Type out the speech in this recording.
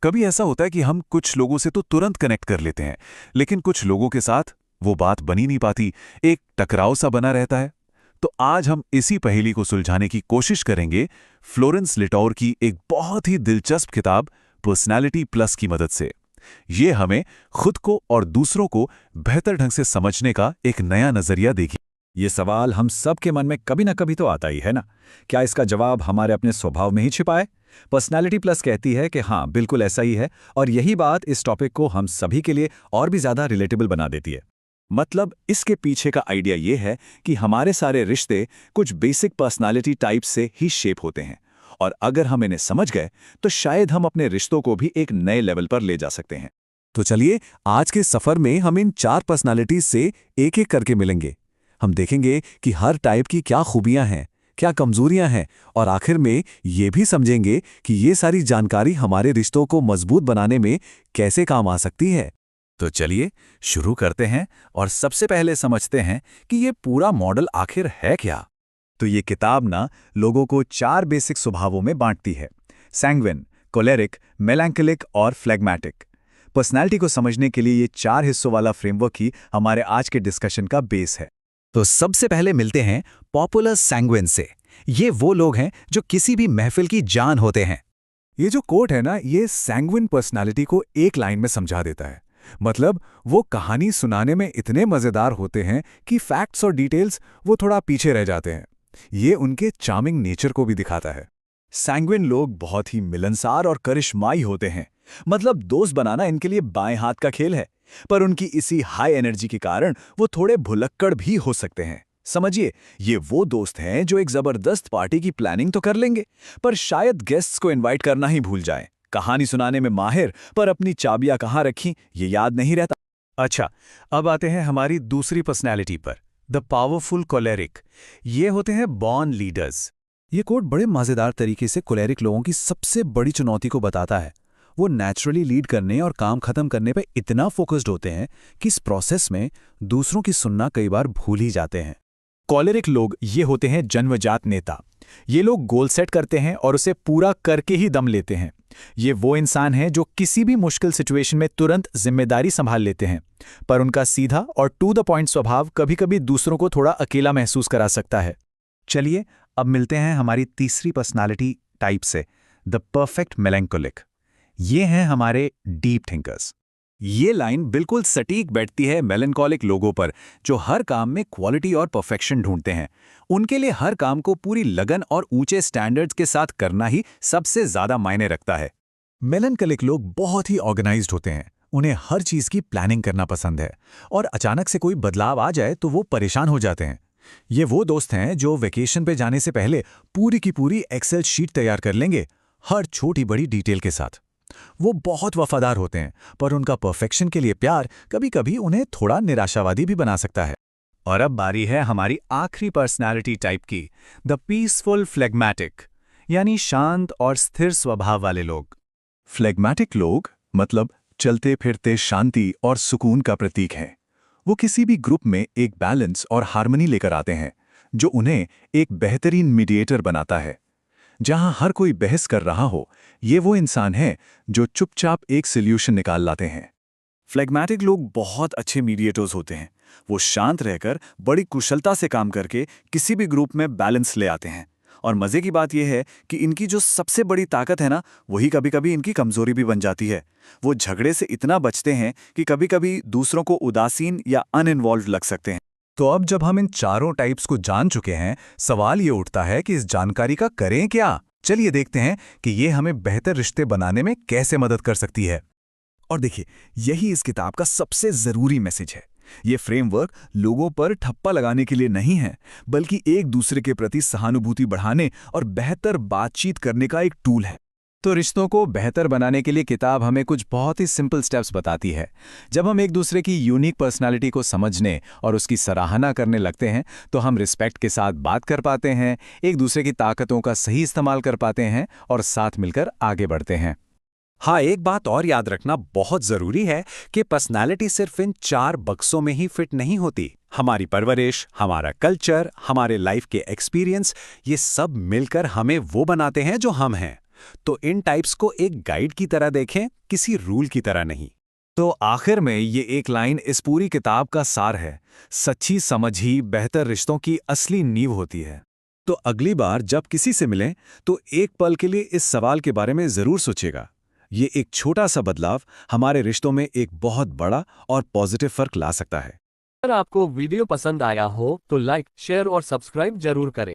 कभी ऐसा होता है कि हम कुछ लोगों से तो तुरंत कनेक्ट कर लेते हैं, लेकिन कुछ लोगों के साथ वो बात बनी नहीं पाती, एक टकराव सा बना रहता है। तो आज हम इसी पहेली को सुलझाने की कोशिश करेंगे फ्लोरेंस लिटौर की एक बहुत ही दिलचस्प किताब पर्सनैलिटी प्लस की मदद से। ये हमें खुद को और दूसरों को बेहतर ढंग से समझने का एक नया नजरिया देगी। ये सवाल हम सब के मन में कभी ना कभी तो आता ही है ना। क्या इसका जवाब हमारे अपने स्वभाव में ही छिपा है? पर्सनैलिटी प्लस कहती है कि हाँ, बिल्कुल ऐसा ही है, और यही बात इस टॉपिक को हम सभी के लिए और भी ज्यादा रिलेटेबल बना देती है। मतलब इसके पीछे का आइडिया ये है कि हमारे सारे रिश्ते कुछ बेसिक पर्सनैलिटी टाइप से ही शेप होते हैं, और अगर हम इन्हें समझ गए तो शायद हम अपने रिश्तों को भी एक नए लेवल पर ले जा सकते हैं। तो चलिए, आज के सफर में हम इन 4 पर्सनालिटीज से एक एक करके मिलेंगे। हम देखेंगे कि हर टाइप की क्या खूबियां हैं, क्या कमजोरियां हैं, और आखिर में ये भी समझेंगे कि ये सारी जानकारी हमारे रिश्तों को मजबूत बनाने में कैसे काम आ सकती है। तो चलिए शुरू करते हैं और सबसे पहले समझते हैं कि ये पूरा मॉडल आखिर है क्या। तो ये किताब ना लोगों को 4 बेसिक स्वभावों में बांटती है: सैंग्विन, कोलेरिक, मेलैंकोलिक और फ्लेगमैटिक। पर्सनैलिटी को समझने के लिए ये 4 हिस्सों वाला फ्रेमवर्क ही हमारे आज के डिस्कशन का बेस है। तो सबसे पहले मिलते हैं पॉपुलर सैंग्विन से। ये वो लोग हैं जो किसी भी महफिल की जान होते हैं। ये जो कोट है ना, ये सैंग्विन पर्सनालिटी को एक लाइन में समझा देता है। मतलब वो कहानी सुनाने में इतने मजेदार होते हैं कि फैक्ट्स और डिटेल्स वो थोड़ा पीछे रह जाते हैं। ये उनके चार्मिंग नेचर को भी दिखाता है। सैंग्विन लोग बहुत ही मिलनसार और करिश्माई होते हैं। मतलब दोस्त बनाना इनके लिए बाएं हाथ का खेल है। पर उनकी इसी हाई एनर्जी के कारण वो थोड़े भुलक्कड़ भी हो सकते हैं। समझिए, ये वो दोस्त हैं जो एक जबरदस्त पार्टी की प्लानिंग तो कर लेंगे, पर शायद गेस्ट्स को इनवाइट करना ही भूल जाएं। कहानी सुनाने में माहिर, पर अपनी चाबियां कहाँ रखी ये याद नहीं रहता। अच्छा, अब आते हैं हमारी दूसरी पर्सनैलिटी पर, द पावरफुल कोलेरिक। ये होते हैं बॉर्न लीडर्स। ये कोट बड़े मजेदार तरीके से कोलेरिक लोगों की सबसे बड़ी चुनौती को बताता है। वो नेचुरली लीड करने और काम खत्म करने पर इतना फोकस्ड होते हैं कि इस प्रोसेस में दूसरों की सुनना कई बार भूल ही जाते हैं। कॉलेरिक लोग ये होते हैं जन्मजात नेता। ये लोग गोल सेट करते हैं और उसे पूरा करके ही दम लेते हैं। ये वो इंसान हैं जो किसी भी मुश्किल सिचुएशन में तुरंत जिम्मेदारी संभाल लेते हैं, पर उनका सीधा और टू द पॉइंट स्वभाव कभी-कभी दूसरों को थोड़ा अकेला महसूस करा सकता है। चलिए, अब मिलते हैं हमारी तीसरी पर्सनालिटी टाइप से, द परफेक्ट मेलैंकोलिक। ये हैं हमारे डीप थिंकर्स। ये लाइन बिल्कुल सटीक बैठती है मेलैंकोलिक लोगों पर, जो हर काम में क्वालिटी और परफेक्शन ढूंढते हैं। उनके लिए हर काम को पूरी लगन और ऊंचे स्टैंडर्ड्स के साथ करना ही सबसे ज्यादा मायने रखता है। मेलैंकोलिक लोग बहुत ही ऑर्गेनाइज्ड होते हैं। उन्हें हर चीज की प्लानिंग करना पसंद है, और अचानक से कोई बदलाव आ जाए तो वो परेशान हो जाते हैं। ये वो दोस्त हैं जो वेकेशन पे जाने से पहले पूरी की पूरी एक्सेल शीट तैयार कर लेंगे, हर छोटी बड़ी डिटेल के साथ। वो बहुत वफादार होते हैं, पर उनका परफेक्शन के लिए प्यार कभी-कभी उन्हें थोड़ा निराशावादी भी बना सकता है। और अब बारी है हमारी आखिरी पर्सनैलिटी टाइप की, द पीसफुल फ्लेगमैटिक, यानी शांत और स्थिर स्वभाव वाले लोग। फ्लेगमैटिक लोग मतलब चलते फिरते शांति और सुकून का प्रतीक हैं। वो किसी भी ग्रुप में एक बैलेंस और हार्मनी लेकर आते हैं, जो उन्हें एक बेहतरीन मीडिएटर बनाता है। जहां हर कोई बहस कर रहा हो, ये वो इंसान हैं जो चुपचाप एक सॉल्यूशन निकाल लाते हैं। फ्लेगमैटिक लोग बहुत अच्छे मीडिएटर्स होते हैं। वो शांत रहकर बड़ी कुशलता से काम करके किसी भी ग्रुप में बैलेंस ले आते हैं। और मजे की बात यह है कि इनकी जो सबसे बड़ी ताकत है ना, वही कभी-कभी इनकी कमजोरी भी बन जाती है। वो झगड़े से इतना बचते हैं कि कभी-कभी दूसरों को उदासीन या अनइन्वॉल्व लग सकते हैं। तो अब जब हम इन चारों टाइप्स को जान चुके हैं, सवाल ये उठता है कि इस जानकारी का करें क्या। चलिए देखते हैं कि ये हमें बेहतर रिश्ते बनाने में कैसे मदद कर सकती है। और देखिए, यही इस किताब का सबसे जरूरी मैसेज है। ये फ्रेमवर्क लोगों पर ठप्पा लगाने के लिए नहीं है, बल्कि एक दूसरे के प्रति सहानुभूति बढ़ाने और बेहतर बातचीत करने का एक टूल है। तो रिश्तों को बेहतर बनाने के लिए किताब हमें कुछ बहुत ही सिंपल स्टेप्स बताती है। जब हम एक दूसरे की यूनिक पर्सनालिटी को समझने और उसकी सराहना करने लगते हैं, तो हम रिस्पेक्ट के साथ बात कर पाते हैं, एक दूसरे की ताकतों का सही इस्तेमाल कर पाते हैं और साथ मिलकर आगे बढ़ते हैं। हाँ, एक बात और याद रखना बहुत जरूरी है कि पर्सनालिटी सिर्फ इन 4 बक्सों में ही फिट नहीं होती। हमारी परवरिश, हमारा कल्चर, हमारे लाइफ के एक्सपीरियंस, ये सब मिलकर हमें वो बनाते हैं जो हम हैं। तो इन टाइप्स को एक गाइड की तरह देखें, किसी रूल की तरह नहीं। तो आखिर में ये एक लाइन इस पूरी किताब का सार है, सच्ची समझ ही बेहतर रिश्तों की असली नींव होती है। तो अगली बार जब किसी से मिलें तो एक पल के लिए इस सवाल के बारे में जरूर सोचिएगा। ये एक छोटा सा बदलाव हमारे रिश्तों में एक बहुत बड़ा और पॉजिटिव फर्क ला सकता है। अगर आपको वीडियो पसंद आया हो तो लाइक, शेयर और सब्सक्राइब जरूर करें।